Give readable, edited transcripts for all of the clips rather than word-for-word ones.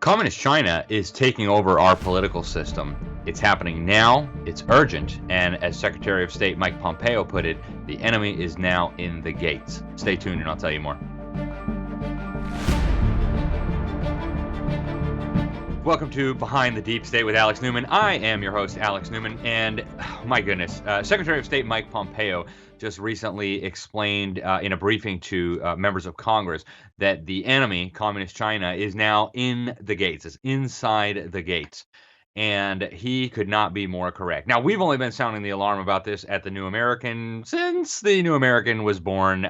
Communist China is taking over our political system. It's happening now, it's urgent, and as Secretary of State Mike Pompeo put it, the enemy is now in the gates. Stay tuned and I'll tell you more. Welcome to Behind the Deep State with Alex Newman. I am your host, Alex Newman, and my goodness, Secretary of State Mike Pompeo just recently explained in a briefing to members of Congress that the enemy, Communist China, is now in the gates. It's inside the gates. And he could not be more correct. Now, we've only been sounding the alarm about this at the New American since the New American was born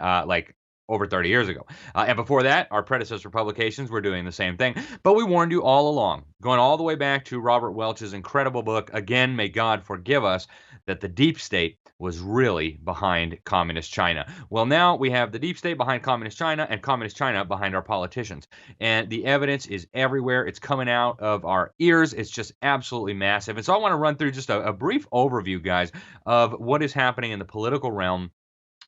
over 30 years ago. And before that, our predecessor publications were doing the same thing. But we warned you all along, going all the way back to Robert Welch's incredible book, Again, May God Forgive Us, that the deep state was really behind Communist China. Well, now we have the deep state behind Communist China and Communist China behind our politicians. And the evidence is everywhere. It's coming out of our ears. It's just absolutely massive. And so I want to run through just a brief overview, guys, of what is happening in the political realm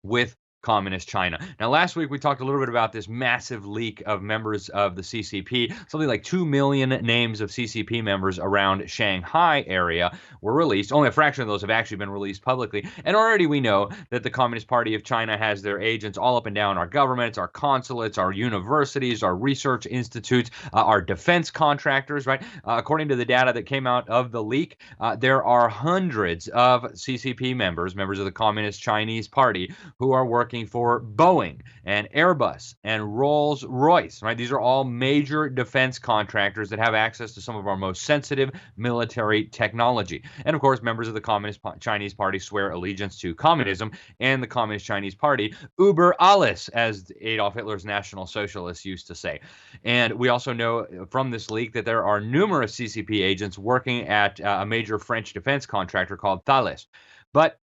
with Communist China. Now, last week we talked a little bit about this massive leak of members of the CCP. Something like 2 million names of CCP members around Shanghai area were released. Only a fraction of those have actually been released publicly. And already we know that the Communist Party of China has their agents all up and down our governments, our consulates, our universities, our research institutes, our defense contractors, right? According to the data that came out of the leak, there are hundreds of CCP members of the Communist Chinese Party, who are working for Boeing and Airbus and Rolls-Royce, right? These are all major defense contractors that have access to some of our most sensitive military technology. And of course, members of the Communist Chinese Party swear allegiance to communism and the Communist Chinese Party, über alles, as Adolf Hitler's National Socialists used to say. And we also know from this leak that there are numerous CCP agents working at a major French defense contractor called Thales. But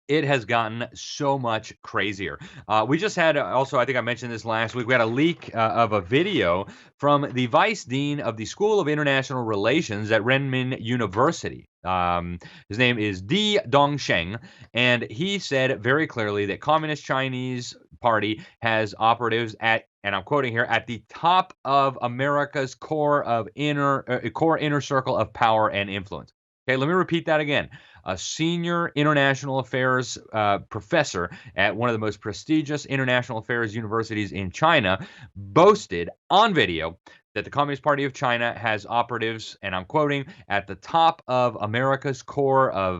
it has gotten so much crazier. We just had, also, I think I mentioned this last week, we had a leak of a video from the vice dean of the School of International Relations at Renmin University. His name is Di Dongsheng, and he said very clearly that Communist Chinese Party has operatives at, and I'm quoting here, at the top of America's core inner circle of power and influence. Okay, let me repeat that again. A senior international affairs professor at one of the most prestigious international affairs universities in China boasted on video that the Communist Party of China has operatives, and I'm quoting, at the top of America's core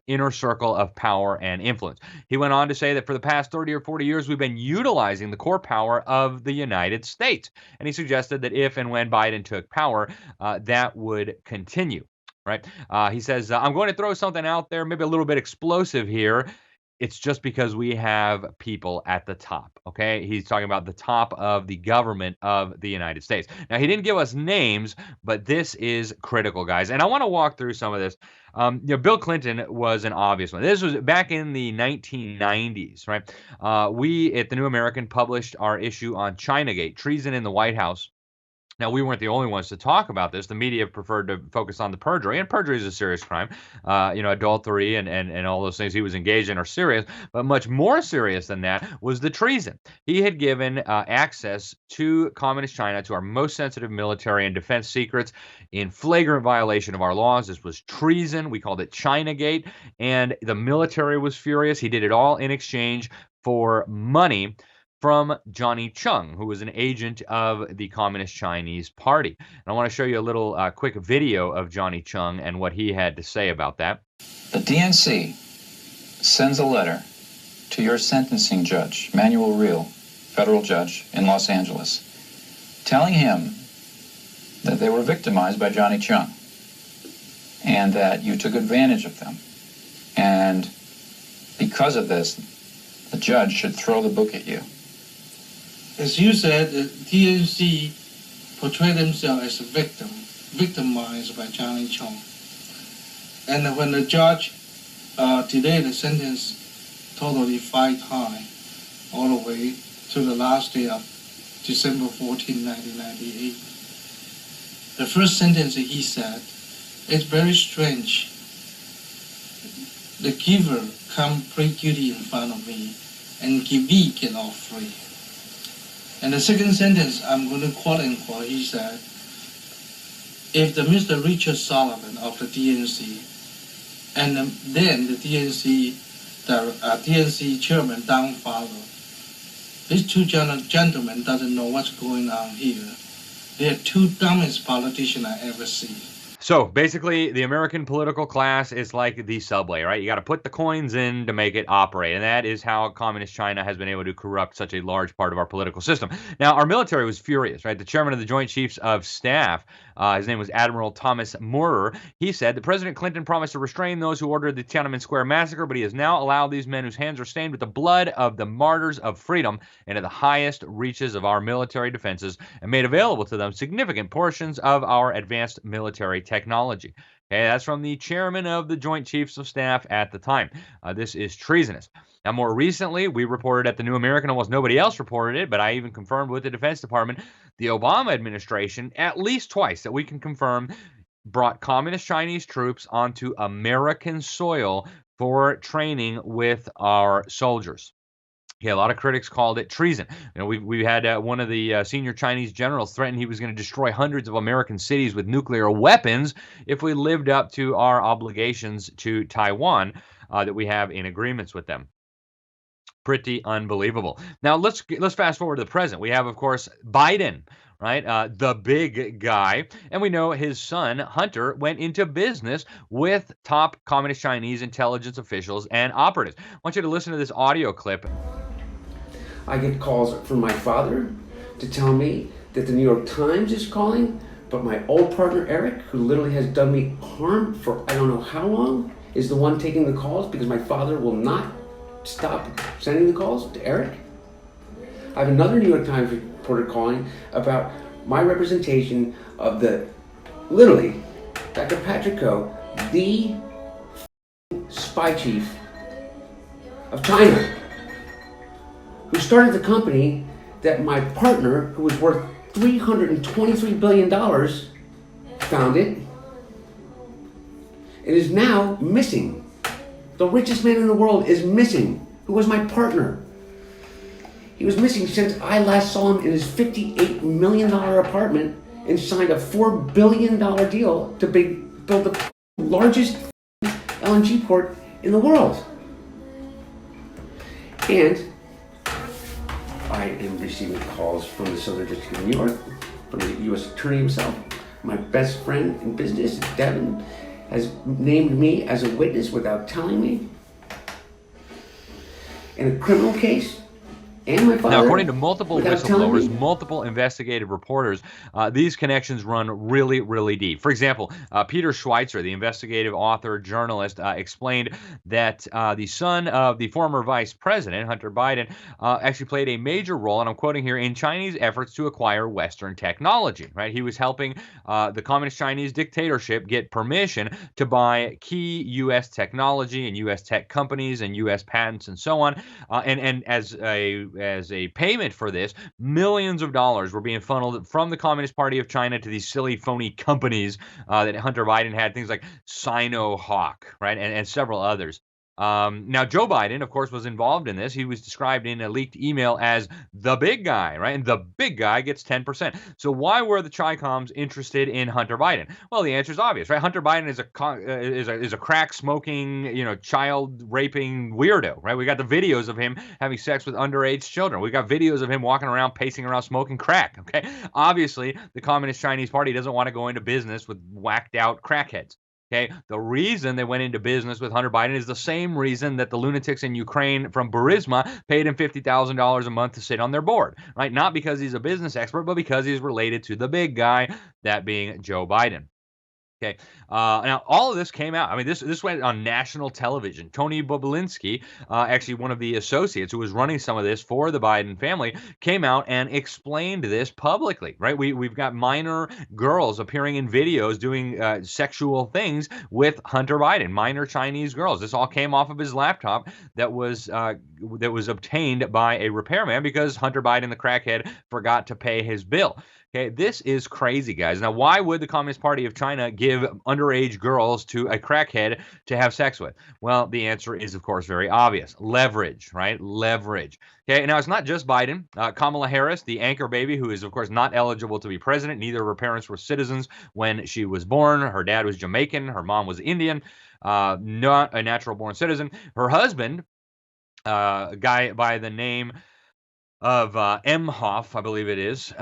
inner circle of power and influence. He went on to say that for the past 30 or 40 years, we've been utilizing the core power of the United States. And he suggested that if and when Biden took power, that would continue. Right? He says, I'm going to throw something out there, maybe a little bit explosive here. It's just because we have people at the top, okay? He's talking about the top of the government of the United States. Now, he didn't give us names, but this is critical, guys. And I want to walk through some of this. Bill Clinton was an obvious one. This was back in the 1990s, right? We at the New American published our issue on Chinagate, treason in the White House. Now, we weren't the only ones to talk about this. The media preferred to focus on the perjury, and perjury is a serious crime. Adultery and all those things he was engaged in are serious, but much more serious than that was the treason. He had given access to Communist China, to our most sensitive military and defense secrets, in flagrant violation of our laws. This was treason. We called it Chinagate, and the military was furious. He did it all in exchange for money from Johnny Chung, who was an agent of the Communist Chinese Party. And I want to show you a little quick video of Johnny Chung and what he had to say about that. The DNC sends a letter to your sentencing judge, Manuel Real, federal judge in Los Angeles, telling him that they were victimized by Johnny Chung and that you took advantage of them. And because of this, the judge should throw the book at you. As you said, the DNC portrayed themselves as a victimized by Johnny Chung. And when the judge delayed the sentence totally 5 times, all the way to the last day of December 14, 1998, the first sentence he said, it's very strange. The giver come plead guilty in front of me, and givee get off free. And the second sentence, I'm going to quote unquote, he said, if the Mr. Richard Solomon of the DNC and then the DNC chairman down follow, these two gentlemen doesn't know what's going on here. They're two dumbest politicians I ever see. So basically, the American political class is like the subway, right? You got to put the coins in to make it operate. And that is how communist China has been able to corrupt such a large part of our political system. Now, our military was furious, right? The chairman of the Joint Chiefs of Staff, his name was Admiral Thomas Moorer, he said that President Clinton promised to restrain those who ordered the Tiananmen Square massacre, but he has now allowed these men whose hands are stained with the blood of the martyrs of freedom into the highest reaches of our military defenses and made available to them significant portions of our advanced military technology. Okay, that's from the chairman of the Joint Chiefs of Staff at the time. This is treasonous. Now, more recently, we reported at the New American, almost nobody else reported it, but I even confirmed with the Defense Department, the Obama administration, at least twice that we can confirm, brought communist Chinese troops onto American soil for training with our soldiers. Yeah, a lot of critics called it treason. You know, we had one of the senior Chinese generals threaten he was going to destroy hundreds of American cities with nuclear weapons if we lived up to our obligations to Taiwan that we have in agreements with them. Pretty unbelievable. Now let's fast forward to the present. We have, of course, Biden, right? The big guy. And we know his son, Hunter, went into business with top communist Chinese intelligence officials and operatives. I want you to listen to this audio clip. I get calls from my father to tell me that the New York Times is calling, but my old partner, Eric, who literally has done me harm for I don't know how long, is the one taking the calls because my father will not stop sending the calls to Eric. I have another New York Times reporter calling about my representation of literally, Dr. Patrick Koh, the spy chief of China, who started the company that my partner, who was worth $323 billion, founded, and is now missing. The richest man in the world is missing, who was my partner. He was missing since I last saw him in his $58 million apartment and signed a $4 billion deal to build the largest LNG port in the world. And I am receiving calls from the Southern District of New York, from the U.S. Attorney himself. My best friend in business, Devin, has named me as a witness without telling me in a criminal case. And my father, now, according to multiple whistleblowers, multiple investigative reporters, these connections run really, really deep. For example, Peter Schweitzer, the investigative author, journalist, explained that the son of the former vice president, Hunter Biden, actually played a major role, and I'm quoting here, in Chinese efforts to acquire Western technology. Right? He was helping the communist Chinese dictatorship get permission to buy key U.S. technology and U.S. tech companies and U.S. patents and so on. And as a payment for this, millions of dollars were being funneled from the Communist Party of China to these silly, phony companies that Hunter Biden had, things like Sino-Hawk, right, and several others. Now, Joe Biden, of course, was involved in this. He was described in a leaked email as the big guy, right? And the big guy gets 10%. So why were the ChiComs interested in Hunter Biden? Well, the answer is obvious, right? Hunter Biden is a crack smoking, child raping weirdo, right? We got the videos of him having sex with underage children. We got videos of him walking around, pacing around, smoking crack. Okay, obviously, the Communist Chinese Party doesn't want to go into business with whacked out crackheads. Okay, the reason they went into business with Hunter Biden is the same reason that the lunatics in Ukraine from Burisma paid him $50,000 a month to sit on their board, right? Not because he's a business expert, but because he's related to the big guy, that being Joe Biden. Okay. Now, all of this came out. I mean, this went on national television. Tony Bobulinski, actually one of the associates who was running some of this for the Biden family, came out and explained this publicly, right? We've got minor girls appearing in videos doing sexual things with Hunter Biden, minor Chinese girls. This all came off of his laptop that was obtained by a repairman because Hunter Biden, the crackhead, forgot to pay his bill. Okay, this is crazy, guys. Now, why would the Communist Party of China give underage girls to a crackhead to have sex with? Well, the answer is, of course, very obvious. Leverage, right? Leverage. Okay, now it's not just Biden. Kamala Harris, the anchor baby, who is, of course, not eligible to be president. Neither of her parents were citizens when she was born. Her dad was Jamaican. Her mom was Indian, not a natural-born citizen. Her husband, a guy by the name of Emhoff, I believe it is.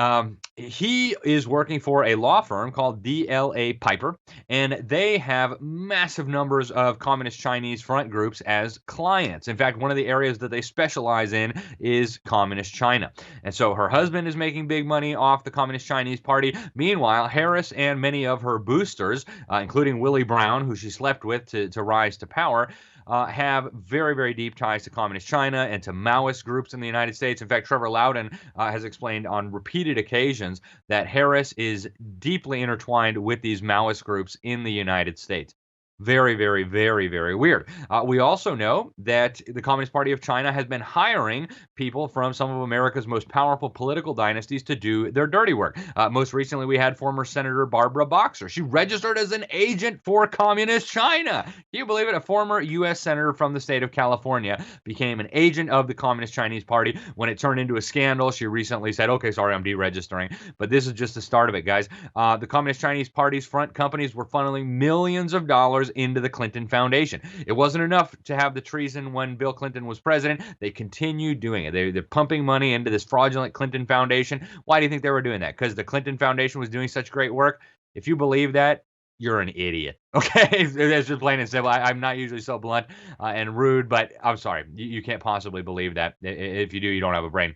He is working for a law firm called DLA Piper, and they have massive numbers of Communist Chinese front groups as clients. In fact, one of the areas that they specialize in is Communist China. And so her husband is making big money off the Communist Chinese Party. Meanwhile, Harris and many of her boosters, including Willie Brown, who she slept with to rise to power, have very, very deep ties to Communist China and to Maoist groups in the United States. In fact, Trevor Loudon has explained on repeated occasions that Harris is deeply intertwined with these Maoist groups in the United States. Very, very, very, very weird. We also know that the Communist Party of China has been hiring people from some of America's most powerful political dynasties to do their dirty work. Most recently, we had former Senator Barbara Boxer. She registered as an agent for Communist China. Can you believe it? A former U.S. Senator from the state of California became an agent of the Communist Chinese Party. When it turned into a scandal, she recently said, okay, sorry, I'm deregistering. But this is just the start of it, guys. The Communist Chinese Party's front companies were funneling millions of dollars into the Clinton Foundation. It wasn't enough to have the treason when Bill Clinton was president. They continued doing it. They're pumping money into this fraudulent Clinton Foundation. Why do you think they were doing that? Because the Clinton Foundation was doing such great work? If you believe that, you're an idiot. Okay? That's just plain and simple. I'm not usually so blunt and rude, but I'm sorry. You can't possibly believe that. If you do, you don't have a brain.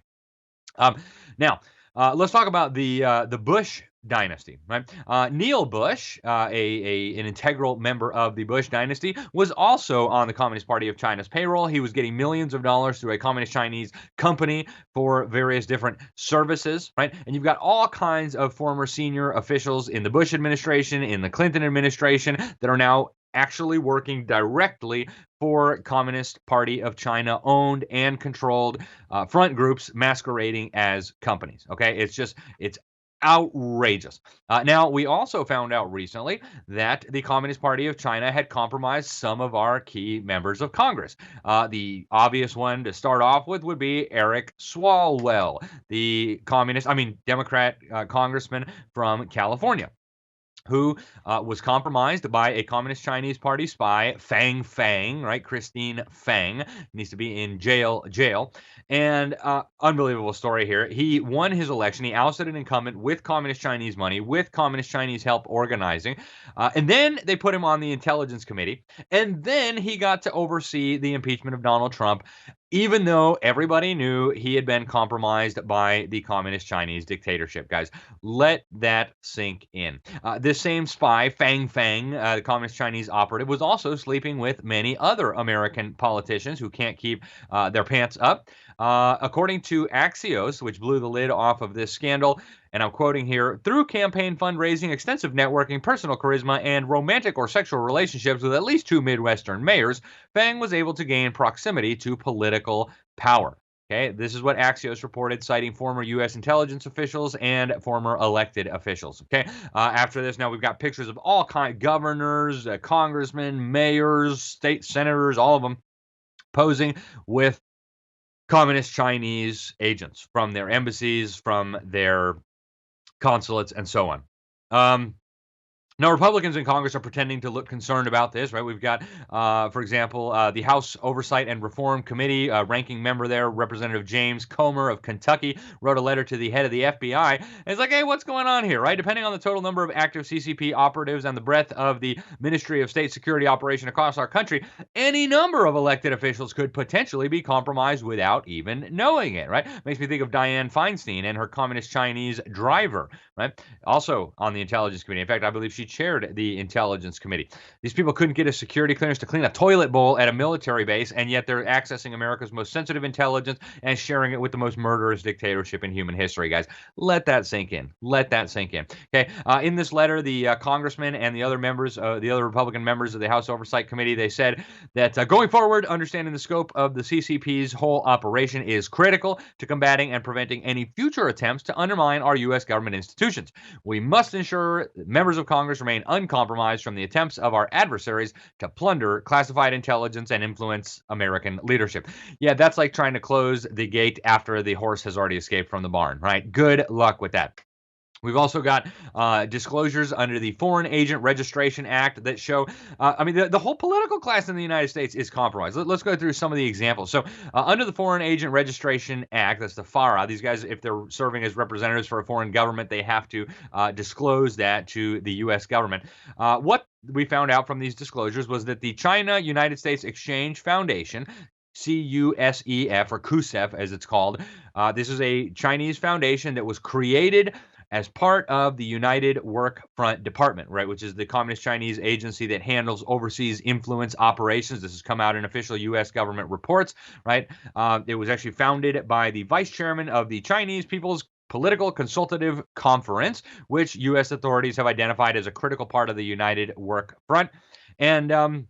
Now, let's talk about the Bush Dynasty, right? Neil Bush, an integral member of the Bush Dynasty, was also on the Communist Party of China's payroll. He was getting millions of dollars through a Communist Chinese company for various different services, right? And you've got all kinds of former senior officials in the Bush administration, in the Clinton administration, that are now actually working directly for Communist Party of China owned and controlled front groups masquerading as companies. Okay, it's outrageous. Now, we also found out recently that the Communist Party of China had compromised some of our key members of Congress. The obvious one to start off with would be Eric Swalwell, the Democrat congressman from California, who was compromised by a Communist Chinese Party spy, Fang, right? Christine Fang needs to be in jail. And unbelievable story here. He won his election. He ousted an incumbent with Communist Chinese money, with Communist Chinese help organizing. And then they put him on the Intelligence Committee. And then he got to oversee the impeachment of Donald Trump, even though everybody knew he had been compromised by the Communist Chinese dictatorship, guys. Let that sink in. This same spy, Fang, the Communist Chinese operative, was also sleeping with many other American politicians who can't keep their pants up. According to Axios, which blew the lid off of this scandal, and I'm quoting here, through campaign fundraising, extensive networking, personal charisma, and romantic or sexual relationships with at least 2 Midwestern mayors, Fang was able to gain proximity to political power. Okay, this is what Axios reported, citing former U.S. intelligence officials and former elected officials. Okay, after this, now we've got pictures of all kinds, governors, congressmen, mayors, state senators, all of them posing with Communist Chinese agents from their embassies, from their consulates, and so on. Now, Republicans in Congress are pretending to look concerned about this, right? We've got, for example, the House Oversight and Reform Committee, ranking member there, Representative James Comer of Kentucky, wrote a letter to the head of the FBI. And it's like, hey, what's going on here, right? Depending on the total number of active CCP operatives and the breadth of the Ministry of State Security operation across our country, any number of elected officials could potentially be compromised without even knowing it, right? Makes me think of Dianne Feinstein and her Communist Chinese driver, right? Also on the Intelligence Committee. In fact, I believe she chaired the Intelligence Committee. These people couldn't get a security clearance to clean a toilet bowl at a military base, and yet they're accessing America's most sensitive intelligence and sharing it with the most murderous dictatorship in human history, guys. Let that sink in. Let that sink in. Okay. In this letter, the congressman and the other members, the other Republican members of the House Oversight Committee, they said that going forward, understanding the scope of the CCP's whole operation is critical to combating and preventing any future attempts to undermine our U.S. government institutions. We must ensure that members of Congress remain uncompromised from the attempts of our adversaries to plunder classified intelligence and influence American leadership. Yeah, that's like trying to close the gate after the horse has already escaped from the barn, right? Good luck with that. We've also got disclosures under the Foreign Agent Registration Act that show, the whole political class in the United States is compromised. Let's go through some of the examples. So under the Foreign Agent Registration Act, that's the FARA, these guys, if they're serving as representatives for a foreign government, they have to disclose that to the U.S. government. What we found out from these disclosures was that the China-United States Exchange Foundation, CUSEF, or CUSEF as it's called, this is a Chinese foundation that was created as part of the United Work Front Department, right, which is the Communist Chinese agency that handles overseas influence operations. This has come out in official U.S. government reports, right? It was actually founded by the vice chairman of the Chinese People's Political Consultative Conference, which U.S. authorities have identified as a critical part of the United Work Front. And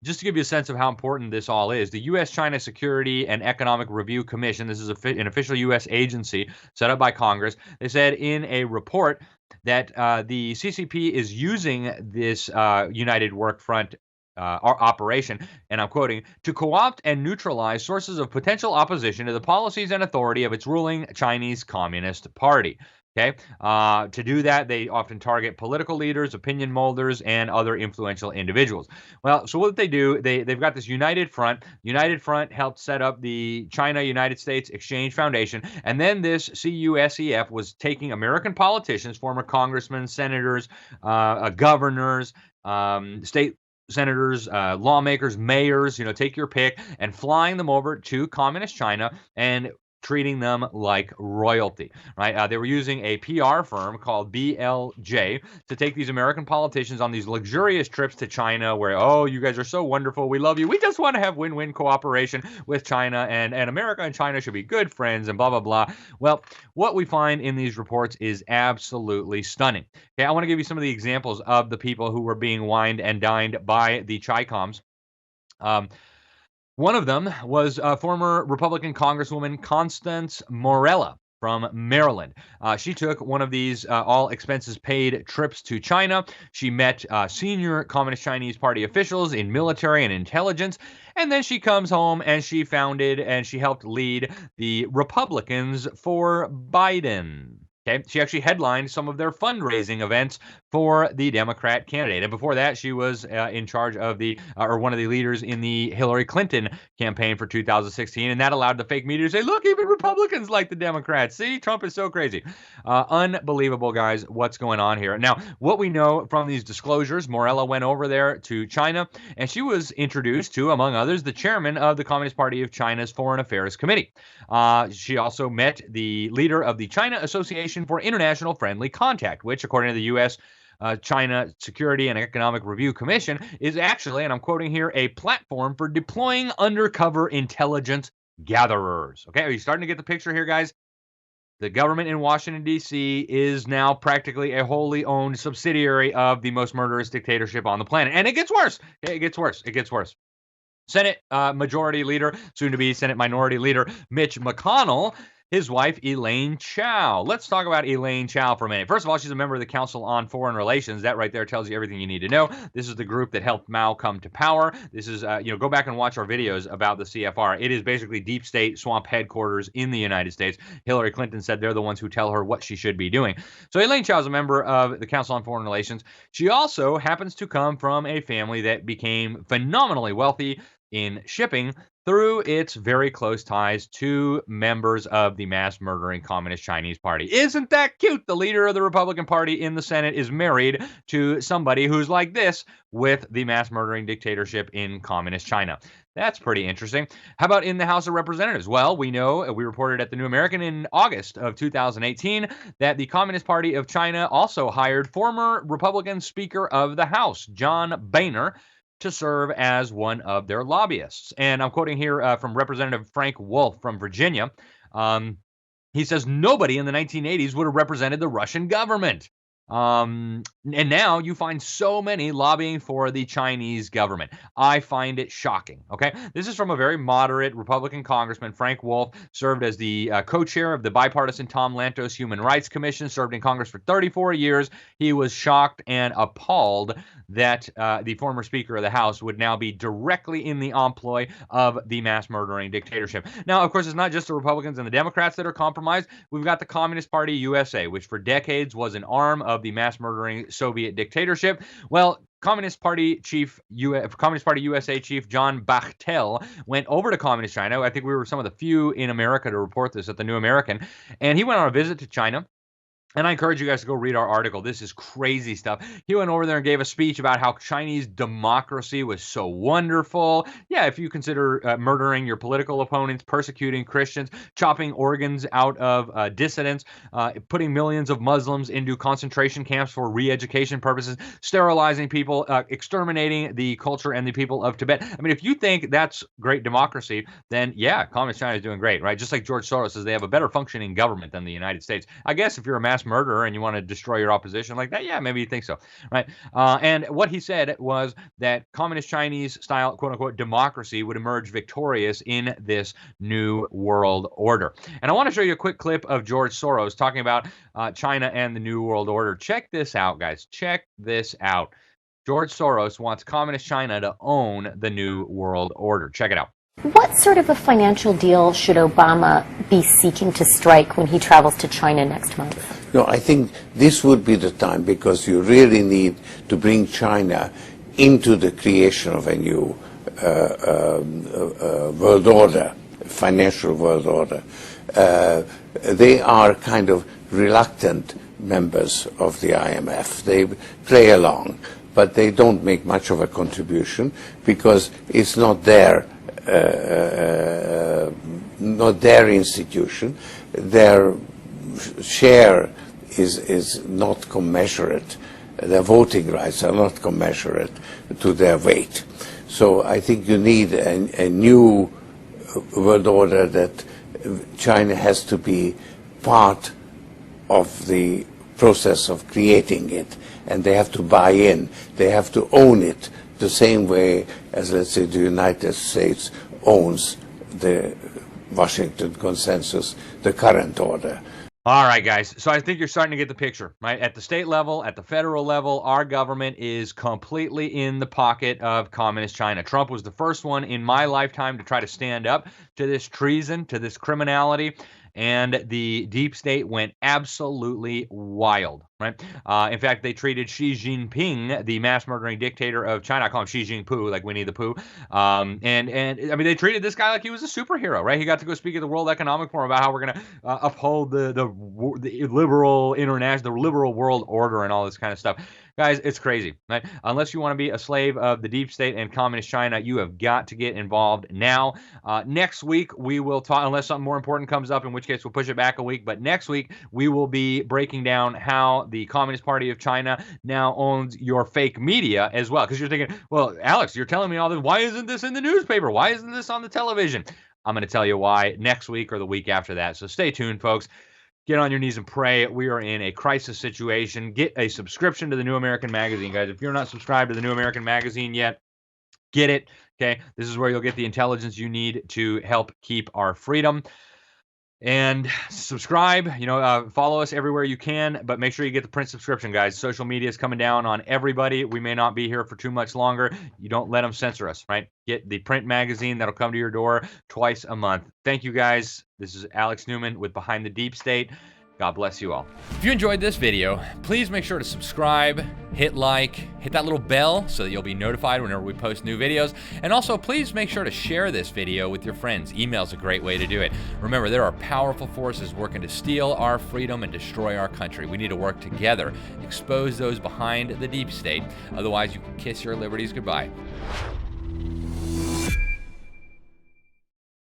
just to give you a sense of how important this all is, the U.S.-China Security and Economic Review Commission, this is an official U.S. agency set up by Congress, they said in a report that the CCP is using this United Work Front operation, and I'm quoting, to co-opt and neutralize sources of potential opposition to the policies and authority of its ruling Chinese Communist Party. Okay. To do that, they often target political leaders, opinion molders, and other influential individuals. Well, so what they do, they've got this United Front. United Front helped set up the China-United States Exchange Foundation, and then this CUSEF was taking American politicians, former congressmen, senators, governors, state senators, lawmakers, mayors, take your pick, and flying them over to communist China and treating them like royalty, right? They were using a PR firm called BLJ to take these American politicians on these luxurious trips to China where, oh, you guys are so wonderful. We love you. We just want to have win-win cooperation with China, and America and China should be good friends and blah, blah, blah. Well, what we find in these reports is absolutely stunning. Okay, I want to give you some of the examples of the people who were being wined and dined by the ChiComs. One of them was former Republican Congresswoman Constance Morella from Maryland. She took one of these all expenses paid trips to China. She met senior Communist Chinese Party officials in military and intelligence. And then she comes home and she founded and she helped lead the Republicans for Biden. Okay, she actually headlined some of their fundraising events for the Democrat candidate. And before that, she was in charge of one of the leaders in the Hillary Clinton campaign for 2016. And that allowed the fake media to say, look, even Republicans like the Democrats. See, Trump is so crazy. Unbelievable, guys, what's going on here. Now, what we know from these disclosures, Morella went over there to China, and she was introduced to, among others, the chairman of the Communist Party of China's Foreign Affairs Committee. She also met the leader of the China Association for International Friendly Contact, which, according to the U.S. China Security and Economic Review Commission, is actually, and I'm quoting here, a platform for deploying undercover intelligence gatherers. Okay, are you starting to get the picture here, guys? The government in Washington, D.C. is now practically a wholly owned subsidiary of the most murderous dictatorship on the planet. And it gets worse. It gets worse. It gets worse. Senate Majority Leader, soon to be Senate Minority Leader, Mitch McConnell, his wife, Elaine Chao. Let's talk about Elaine Chao for a minute. First of all, she's a member of the Council on Foreign Relations. That right there tells you everything you need to know. This is the group that helped Mao come to power. This is, go back and watch our videos about the CFR. It is basically deep state swamp headquarters in the United States. Hillary Clinton said they're the ones who tell her what she should be doing. So Elaine Chao is a member of the Council on Foreign Relations. She also happens to come from a family that became phenomenally wealthy in shipping through its very close ties to members of the mass murdering Communist Chinese Party. Isn't that cute? The leader of the Republican Party in the Senate is married to somebody who's like this with the mass murdering dictatorship in Communist China. That's pretty interesting. How about in the House of Representatives? Well, we know, we reported at the New American in August of 2018 that the Communist Party of China also hired former Republican Speaker of the House, John Boehner, to serve as one of their lobbyists. And I'm quoting here from Representative Frank Wolf from Virginia. He says, nobody in the 1980s would have represented the Russian government. And now you find so many lobbying for the Chinese government. I find it shocking. Okay, this is from a very moderate Republican congressman. Frank Wolf served as the co-chair of the bipartisan Tom Lantos Human Rights Commission, served in Congress for 34 years. He was shocked and appalled that the former Speaker of the House would now be directly in the employ of the mass murdering dictatorship. Now, of course, it's not just the Republicans and the Democrats that are compromised. We've got the Communist Party USA, which for decades was an arm of the mass murdering Soviet dictatorship. Well, Communist Party USA chief John Bachtel went over to Communist China. I think we were some of the few in America to report this at the New American. And he went on a visit to China. And I encourage you guys to go read our article. This is crazy stuff. He went over there and gave a speech about how Chinese democracy was so wonderful. Yeah, if you consider murdering your political opponents, persecuting Christians, chopping organs out of dissidents, putting millions of Muslims into concentration camps for re-education purposes, sterilizing people, exterminating the culture and the people of Tibet. I mean, if you think that's great democracy, then yeah, Communist China is doing great, right? Just like George Soros says, they have a better functioning government than the United States. I guess if you're a mass murderer and you want to destroy your opposition like that, yeah, maybe you think so, right? And what he said was that communist Chinese style, quote unquote, democracy would emerge victorious in this new world order. And I want to show you a quick clip of George Soros talking about China and the new world order. Check this out, guys. Check this out. George Soros wants communist China to own the new world order. Check it out. What sort of a financial deal should Obama be seeking to strike when he travels to China next month? No, I think this would be the time, because you really need to bring China into the creation of a new world order, financial world order. They are kind of reluctant members of the IMF. They play along, but they don't make much of a contribution because it's not their institution. Their share is not commensurate. Their voting rights are not commensurate to their weight. So I think you need a new world order that China has to be part of the process of creating it, and they have to buy in. They have to own it the same way as, let's say, the United States owns the Washington Consensus, the current order. All right, guys. So I think you're starting to get the picture, right? At the state level, at the federal level, our government is completely in the pocket of communist China. Trump was the first one in my lifetime to try to stand up to this treason, to this criminality. And the deep state went absolutely wild, right? In fact, they treated Xi Jinping, the mass murdering dictator of China. I call him Xi Jinping, like Winnie the Pooh. And I mean, they treated this guy like he was a superhero, right? He got to go speak at the World Economic Forum about how we're going to uphold the liberal international, the liberal world order and all this kind of stuff. Guys, it's crazy, right? Unless you want to be a slave of the deep state and communist China, you have got to get involved now. Next week, we will talk, unless something more important comes up, in which case we'll push it back a week. But next week, we will be breaking down how the Communist Party of China now owns your fake media as well. Because you're thinking, well, Alex, you're telling me all this. Why isn't this in the newspaper? Why isn't this on the television? I'm going to tell you why next week or the week after that. So stay tuned, folks. Get on your knees and pray. We are in a crisis situation. Get a subscription to the New American Magazine, guys. If you're not subscribed to the New American Magazine yet, get it. Okay, this is where you'll get the intelligence you need to help keep our freedom. And subscribe, follow us everywhere you can, but make sure you get the print subscription, guys. Social media is coming down on everybody. We may not be here for too much longer. You don't let them censor us, right? Get the print magazine that'll come to your door twice a month. Thank you, guys. This is Alex Newman with Behind the Deep State. God bless you all. If you enjoyed this video, please make sure to subscribe, hit like, hit that little bell so that you'll be notified whenever we post new videos. And also, please make sure to share this video with your friends. Email's a great way to do it. Remember, there are powerful forces working to steal our freedom and destroy our country. We need to work together, expose those behind the deep state. Otherwise, you can kiss your liberties goodbye.